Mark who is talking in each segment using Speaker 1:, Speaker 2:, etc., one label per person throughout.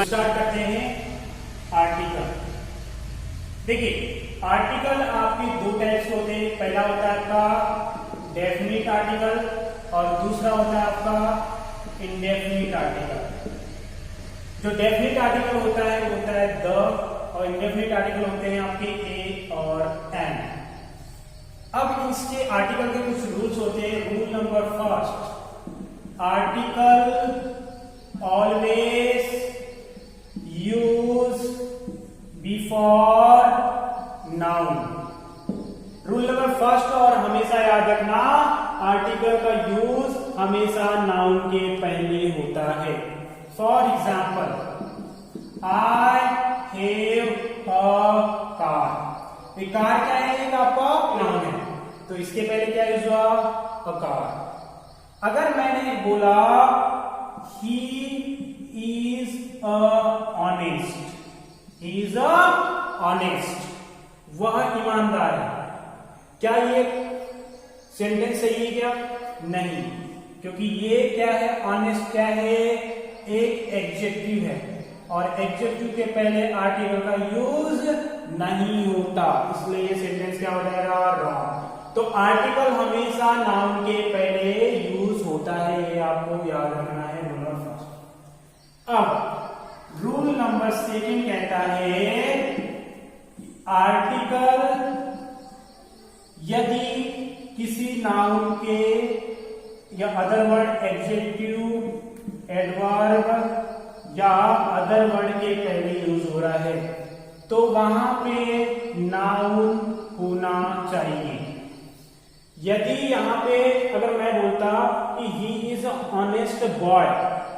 Speaker 1: हम स्टार्ट करते हैं आर्टिकल। देखिए आर्टिकल आपके दो टाइप्स होते हैं, पहला होता है आपका डेफिनिट आर्टिकल और दूसरा होता है आपका इंडेफिनिट आर्टिकल। जो डेफिनिट आर्टिकल होता है द, और इंडेफिनिट आर्टिकल होते हैं आपके ए और एन। अब इसके आर्टिकल के कुछ रूल्स होते हैं। Rule number first, article always use before noun. Rule number first, और हमेशा याद रखना आर्टिकल का यूज हमेशा नाउन के पहले होता है। For example, I have a car. Car क्या है? एक आपका नाउन है, तो इसके पहले क्या यूज हुआ? A car. अगर मैंने बोला he is a honest, he is a honest, वह ईमानदार है, क्या ये सेंटेंस सही है क्या? नहीं, क्योंकि ये क्या है? ऑनेस्ट क्या है? एक एडजेक्टिव है, और एडजेक्टिव के पहले आर्टिकल का यूज नहीं होता, इसलिए ये सेंटेंस क्या हो जाएगा? रॉन्ग। तो आर्टिकल हमेशा नाउन के पहले यूज होता है, ये आपको याद रखना है। Rule number first. अब रूल नंबर सेकंड कहता है आर्टिकल यदि किसी नाउन के या अदर वर्ड एडजेक्टिव, एडवर्ब या अदर वर्ड के पहले यूज हो रहा है, तो वहां पे नाउन होना चाहिए। यदि यहां पे अगर मैं बोलता कि ही इज ऑनेस्ट बॉय,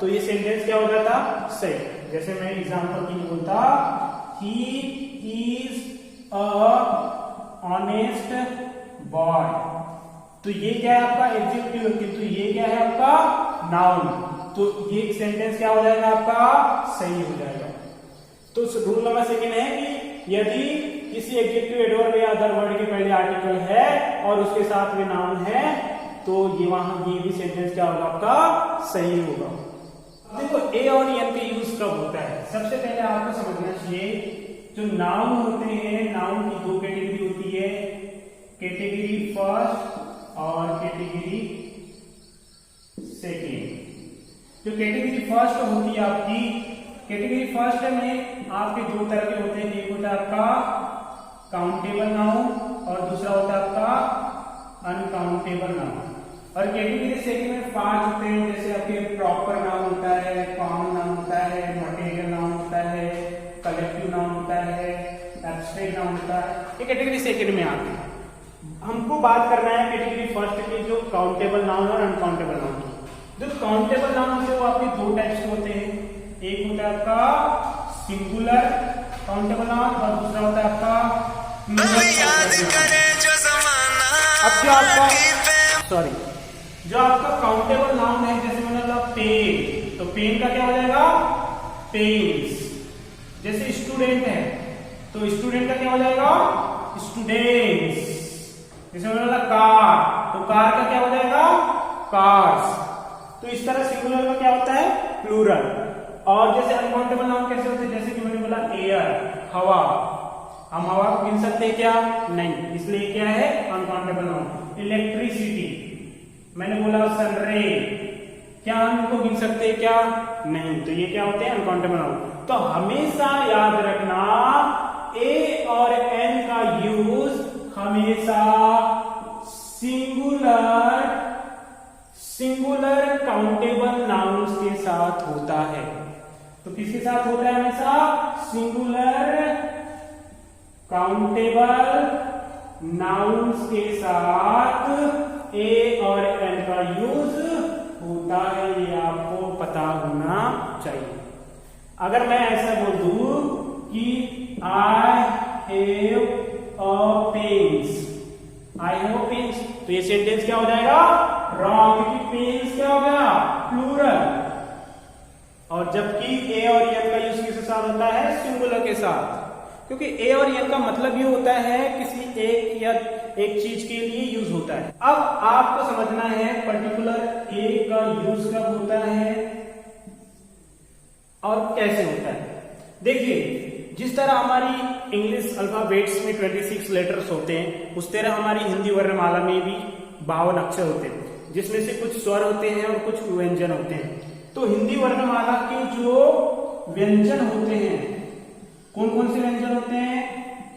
Speaker 1: तो ये सेंटेंस क्या हो जाता? सही। जैसे मैं एग्जांपल के लिए बोलता he is a honest boy, तो ये क्या है आपका? एडजेक्टिव, किंतु ये क्या है आपका? नाउन, तो ये सेंटेंस क्या हो जाएगा आपका? सही हो जाएगा। तो रूल नंबर सेकंड है कि यदि किसी एडजेक्टिव, एडवर्ब या अदर वर्ड के पहले आर्टिकल है और उसके साथ में नाउन है, तो ये वहां ये भी सेंटेंस क्या होगा आपका? सही होगा। देखो ए और एन के यूज कब होता है? सबसे पहले आपको समझना चाहिए जो नाउन होते हैं, नाउन की दो कैटेगरी होती है, कैटेगरी फर्स्ट और कैटेगरी सेकेंड। जो कैटेगरी फर्स्ट होती है आपकी, कैटेगरी फर्स्ट में आपके दो तरह के होते हैं, एक होता है आपका काउंटेबल नाउन और दूसरा होता है आपका अनकाउंटेबल नाउन। और कैटेगरी सेकंड में पांच होते हैं, जैसे आपके प्रॉपर नाउन होता है, कॉमन नाउन होता है, मटेरियल नाउन होता है, कलेक्टिव नाउन होता है, एब्स्ट्रैक्ट नाउन होता है। ये कैटेगरी सेकंड में आते हैं। हमको बात करना है कैटेगरी फर्स्ट की, जो काउंटेबल नाउन और अनकाउंटेबल नाउन की। जो काउंटेबल नाउन होते हैं वो आपके दो टाइप्स के होते हैं, एक होता है आपका सिंगुलर काउंटेबल नाउन और दूसरा होता है आपका जो आपका काउंटेबल नाउन है, जैसे मैंने बोला पेन, तो पेन का क्या हो जाएगा? पेन्स। जैसे स्टूडेंट है, तो स्टूडेंट का क्या हो जाएगा? स्टूडेंट्स। जैसे मैंने बोला कार, तो कार का क्या हो जाएगा? कार्स। तो इस तरह सिंगुलर का क्या होता है? प्लूरल। और जैसे अनकाउंटेबल नाउन कैसे होते हैं? जैसे कि मैंने बोला एयर, हवा, हम हवा को गिन सकते हैं क्या? नहीं, इसलिए क्या है? Uncountable noun. इलेक्ट्रिसिटी, मैंने बोला सनरे, क्या हम इनको गिन सकते हैं क्या? नहीं, तो ये क्या होते हैं? Uncountable noun. तो हमेशा याद रखना ए और एन का यूज हमेशा सिंगुलर काउंटेबल नाउन्स के साथ होता है। तो किसके साथ होता है? हमेशा सिंगुलर काउंटेबल नाउन्स के साथ ए और एन का यूज होता है, ये आपको पता होना चाहिए। अगर मैं ऐसा बोल दूं कि I have a pens, I have a pens, तो ये सेंटेंस क्या हो जाएगा? रॉन्ग, क्योंकि पेन्स क्या हो गया? प्लूरल। और जबकि ए और एन का यूज किसके साथ होता है? सिंगुलर के साथ, क्योंकि ए और एन का मतलब ये होता है किसी एक या एक चीज के लिए यूज होता है। अब आपको समझना है पर्टिकुलर ए का यूज कब होता है और कैसे होता है। देखिए, जिस तरह हमारी इंग्लिश अल्फाबेट्स में 26 लेटर्स होते हैं, उस तरह हमारी हिंदी वर्णमाला में भी 52 अक्षर होते हैं, जिसमें से कुछ स्वर होते हैं और कुछ व्यंजन होते हैं। तो हिंदी वर्णमाला के जो व्यंजन होते हैं, कौन कौन से व्यंजन होते हैं?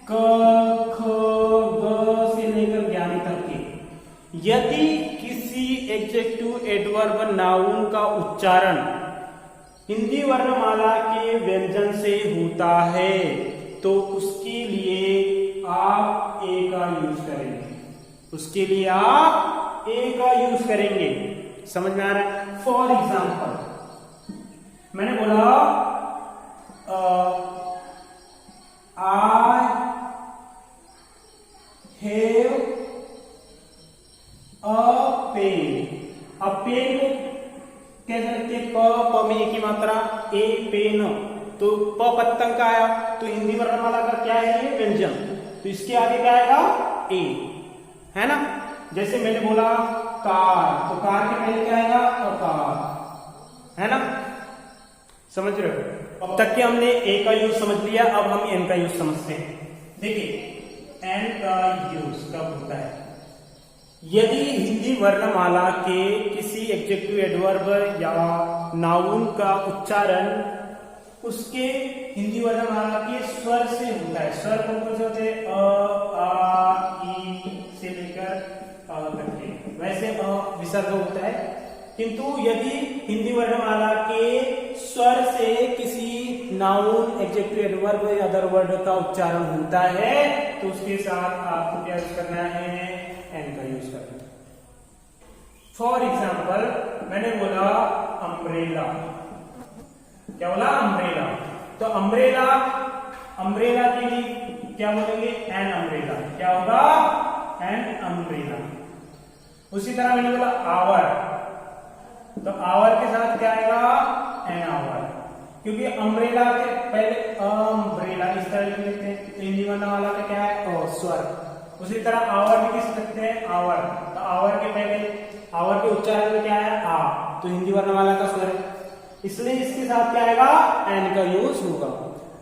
Speaker 1: क, ख, ग से लेकर ज्ञानी तक के। यदि किसी एडजेक्टिव, एडवर्ब, नाउन का उच्चारण हिंदी वर्णमाला के व्यंजन से होता है तो उसके लिए आप ए का यूज करेंगे। उसके लिए आप ए का यूज करेंगे। समझ में आ रहा है? फॉर एग्जाम्पल, मैंने बोला आई हैव अ पेन। अब पेन को कह सकते हैं प में एक ही मात्रा, ए पेन। तो प पत्तंग का आया, तो हिंदी वर्णमाला का क्या है? ये व्यंजन। तो इसके आगे क्या आएगा? ए, है ना। जैसे मैंने बोला कार, तो कार के पहले क्या आएगा? अकार, है ना। समझ रहे हो? अब तक के हमने ए का यूज समझ लिया, अब हम एन का यूज समझते हैं। देखिए, एन का यूज कब होता है? यदि हिंदी वर्णमाला के किसी एडजेक्टिव, एडवर्ब या नाउन का उच्चारण उसके हिंदी वर्णमाला के स्वर से होता है। स्वर कौन कौन से होते हैं? अ, आ, ई से लेकर अ तक के। वैसे अ विसर्ग होता है, किंतु यदि हिंदी वर्णमाला के स्वर से किसी नाउन, एडजेक्टिव, एडवर्ब या अदर वर्ड का उच्चारण होता है तो उसके साथ आपको क्या यूज करना है? एन का यूज करना है। फॉर एग्जाम्पल, मैंने बोला अम्ब्रेला। क्या बोला? अम्ब्रेला। तो अम्ब्रेला, अम्ब्रेला के लिए क्या बोलेंगे? An umbrella. क्या होगा? An umbrella. उसी तरह मैंने बोला आवर, तो आवर के साथ क्या आएगा? एन आवर, क्योंकि अम्ब्रेला के पहले अम्ब्रेला इस तरह लिख लेते हैं, तो हिंदी वर्णमाला का क्या है? ओ स्वर। उसी तरह आवर भी किस लिखते हैं? आवर। तो आवर के पहले, आवर के उच्चारण में क्या है? आ, तो हिंदी वर्णमाला का स्वर है, इसलिए इसके साथ क्या आएगा? एन का यूज होगा।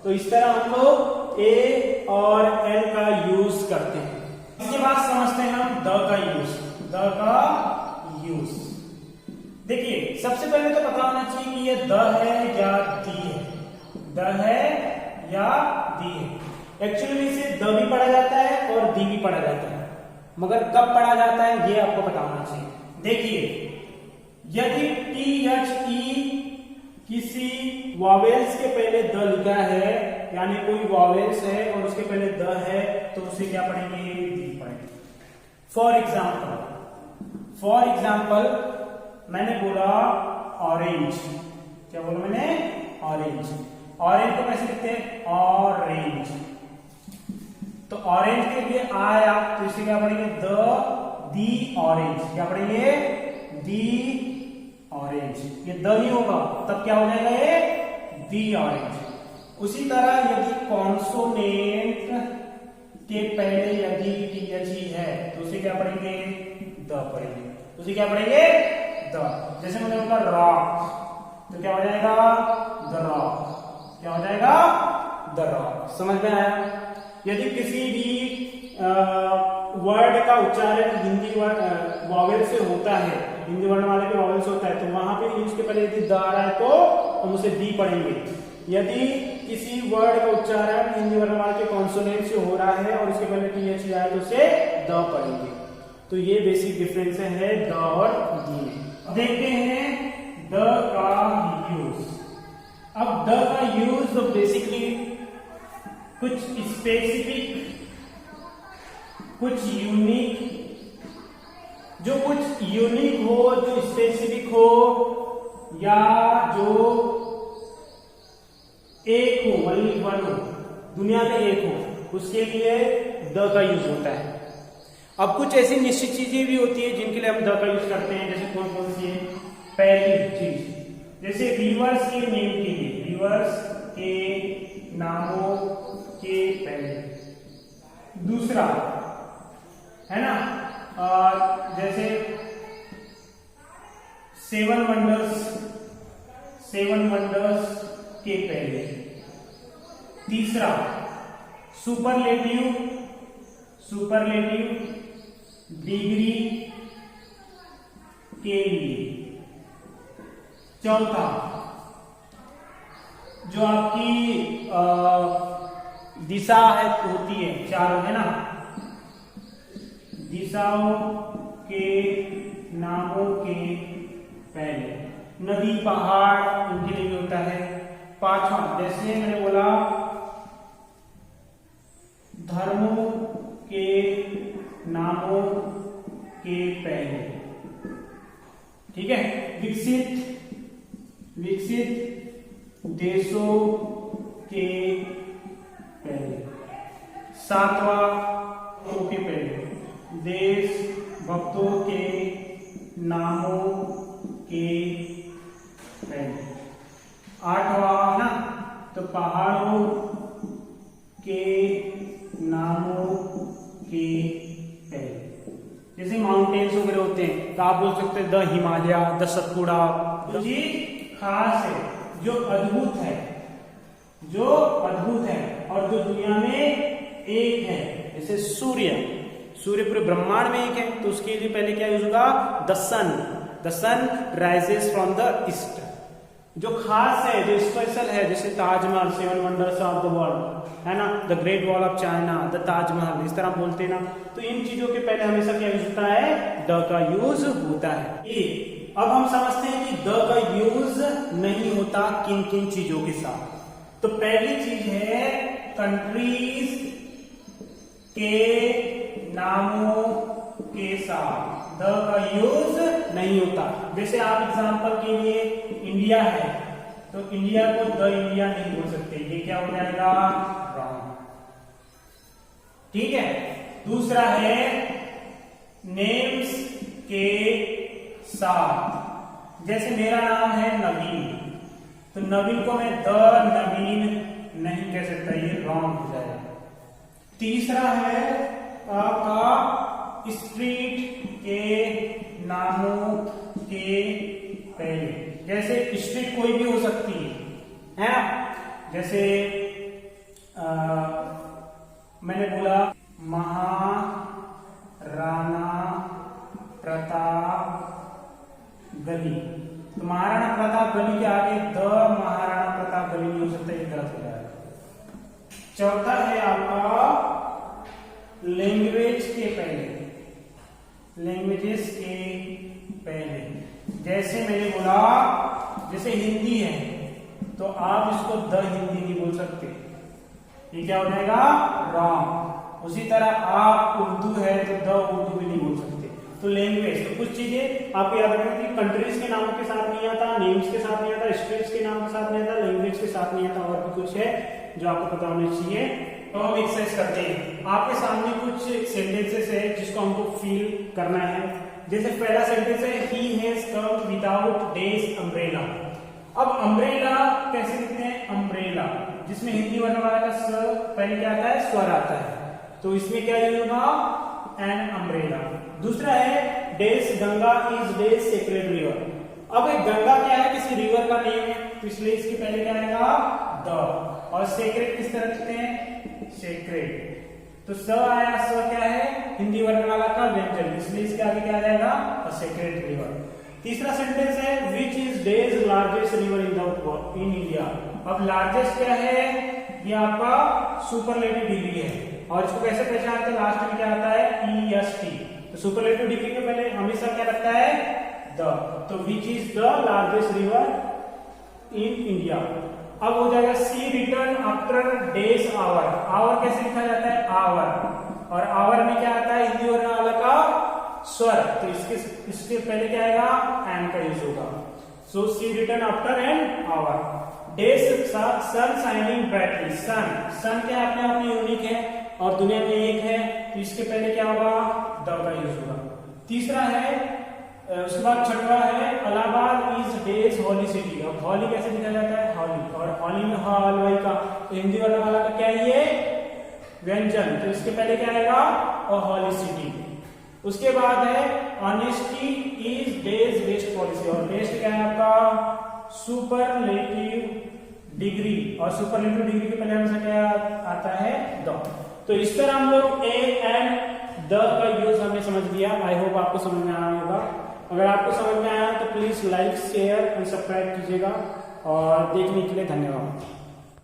Speaker 1: तो इस तरह हम लोग ए और एन का यूज करते हैं। इसके बाद समझते हैं हम द का यूज। द का यूज, देखिए, सबसे पहले तो पता होना चाहिए कि ये द है या दी है। द है या दी है। एक्चुअली इसे द भी पढ़ा जाता है और दी भी पढ़ा जाता है, मगर कब पढ़ा जाता है ये आपको पता होना चाहिए। देखिए, यदि टी एच ई किसी वॉवेल्स के पहले द लिखा है, यानी कोई वॉवेल्स है और उसके पहले द है, तो उसे क्या पढ़ेंगे? दी पढ़ेंगे। फॉर एग्जाम्पल मैंने बोला ऑरेंज। क्या बोला मैंने? ऑरेंज। ऑरेंज को कैसे लिखते हैं? ऑरेंज। तो ऑरेंज के लिए आया, तो इसे क्या पढ़ेंगे? The orange. क्या पढ़ेंगे? The orange. ये द ही होगा, तब क्या हो जाएगा? ये दी ऑरेंज। उसी तरह यदि कॉन्सोनेंट के पहले यदि टी एच ई है तो उसे क्या पढ़ेंगे? द पढ़ेंगे। उसे क्या पढ़ेंगे? द। जैसे मैंने बोला रॉक, तो क्या हो जाएगा? The rock. क्या हो जाएगा? The rock. समझ में आया? यदि किसी भी वर्ड का उच्चारण हिंदी वॉवेल से होता है, हिंदी वर्णमाला के वॉवेल से होता है, तो वहां पे उसके पहले यदि द आ रहा है तो हम उसे दी पढ़ेंगे। यदि किसी वर्ड का उच्चारण हिंदी वर्णमाला के कॉन्सोनेंट से हो रहा है और उसके पहले टी एच आए तो उसे द पढ़ेंगे। तो ये बेसिक डिफरेंस है द और दी में। देखते हैं द का यूज। अब द का यूज तो बेसिकली कुछ स्पेसिफिक, कुछ यूनिक, जो कुछ यूनिक हो, जो स्पेसिफिक हो, या जो एक हो, वही वन हो, दुनिया में एक हो, उसके लिए द का यूज होता है। अब कुछ ऐसी निश्चित चीजें भी होती है जिनके लिए हम द का यूज करते हैं। जैसे कौन कौन सी है? पहली चीज, जैसे रिवर्स के नेम के लिए, रिवर्स के नामों के पहले। दूसरा है ना, जैसे सेवन वंडर्स के पहले। तीसरा सुपरलेटिव डिग्री के लिए। चौथा जो आपकी दिशा है होती है, चारों है ना, दिशाओं के नामों के पहले। नदी पहाड़ उनके लिए भी होता है। पांचवा जैसे मैंने बोला धर्मों के नामों के पहले। ठीक है। विकसित देशों के पहले। सातवां के पहले देश भक्तों के नामों के पहले। आठवां ना तो पहाड़ों के नामों के पहले। जैसे माउंटेन्स वगैरह होते हैं तो आप बोल सकते हैं द हिमालय, द सतपुड़ा। जो चीज खास है, जो अद्भुत है और जो दुनिया में एक है, जैसे सूर्य पूरे ब्रह्मांड में एक है, तो उसके लिए पहले क्या यूज होगा? The sun rises from the east. जो खास है, जो स्पेशल है, जैसे Taj Mahal, 7 wonders of the world, है ना, the great wall of China, the Taj Mahal, इस तरह बोलते हैं ना। तो इन चीजों के पहले हमेशा क्या यूज होता है? द का यूज होता है। अब हम समझते हैं कि द का यूज नहीं होता किन किन चीजों के साथ। तो पहली चीज है कंट्रीज के नामों के साथ द का यूज नहीं होता। जैसे आप एग्जांपल के लिए इंडिया है तो इंडिया को द इंडिया नहीं बोल सकते, ये क्या हो जाएगा? रॉन्ग। ठीक है। दूसरा है नेम्स के साथ। जैसे मेरा नाम है नवीन, तो नवीन को मैं द नवीन नहीं कह सकता, ये रॉन्ग हो जाएगा। तीसरा है आपका स्ट्रीट के नामों के पहले। जैसे स्ट्रीट कोई भी हो सकती है ना, जैसे मैंने बोला महाराणा प्रताप गली, तो महाराणा प्रताप गली के आगे द महाराणा प्रताप गली नहीं हो सकता, ये गलत हो जाएगा। चौथा है आपका लैंग्वेज के पहले, लैंग्वेजेस के पहले। जैसे मैंने बोला जैसे हिंदी है तो आप इसको द हिंदी नहीं बोल सकते, ये क्या हो जाएगा? रॉन्ग। उसी तरह आप उर्दू है तो द उर्दू भी नहीं बोल सकते। तो लैंग्वेज, तो कुछ चीजें आपको याद रखना कि कंट्रीज के नामों के साथ नहीं आता, नेम्स के साथ नहीं आता, स्टेट्स के नाम के साथ नहीं आता, लैंग्वेज के साथ नहीं आता, और भी कुछ है जो आपको पता होना चाहिए। तो हम एक्सरसाइज करते हैं। आपके सामने कुछ सेंटेंसेस है जिसको हमको फील करना है। जैसे पहला सेंटेंस है he has come without days umbrella. अब अम्ब्रेला कैसे लिखते हैं? अम्ब्रेला, जिसमें हिंदी वर्णमाला का स पहले क्या आता है? स्वर आता है, तो इसमें क्या यूज होगा? An umbrella. दूसरा है days Ganga is days sacred river. अब एक गंगा क्या है? किसी रिवर का नेम है, तो इसलिए इसके पहले क्या आएगा? द। और सेक्रेड किस तरह लिखते हैं? सेक्रेड, तो स आया, स क्या है? हिंदी वर्णमाला का व्यंजन, इसलिए इसके आगे क्या आ जाएगा? अ सेक्रेड रिवर। तीसरा सेंटेंस है which is days largest river in India. अब लार्जेस्ट क्या है? ये आपका सुपरलेटिव डिग्री है, और इसको कैसे पहचानते हैं? लास्ट में क्या आता है? EST। तो सुपरलेटिव डिग्री के पहले हमेशा क्या लगता है? द। तो which is the largest river in India. अब हो जाएगा she return after days hour. Hour कैसे लिखा जाता है? आवर, और आवर में क्या आता है? हिंदी वर्णमाला का स्वर, तो इसके पहले क्या आएगा? एन का यूज होगा। So she return after an hour. Days sun shining brightly. Sun क्या अपने आप में यूनिक है और दुनिया में एक है, तो इसके पहले क्या होगा? द का यूज होगा। तीसरा है, उसके बाद छठवा है Allahabad is this holy city. अब हॉली कैसे लिखा जाता है? हॉली, और हॉली में हलवाई का, तो हिंदी वर्णमाला का क्या है? ये व्यंजन, तो इसके पहले क्या आएगा? और हॉली सिटी। उसके बाद है honesty is days best policy, और बेस्ट क्या है आपका? सुपरलेटिव डिग्री, और सुपरलेटिव डिग्री के पहले हमेशा क्या आता है? द। तो इस तरह हम लोग ए एंड द का यूज हमने समझ लिया। आई होप आपको समझ में आया होगा। अगर आपको समझ में आया तो please like, share and subscribe कीजिएगा, और देखने के लिए धन्यवाद।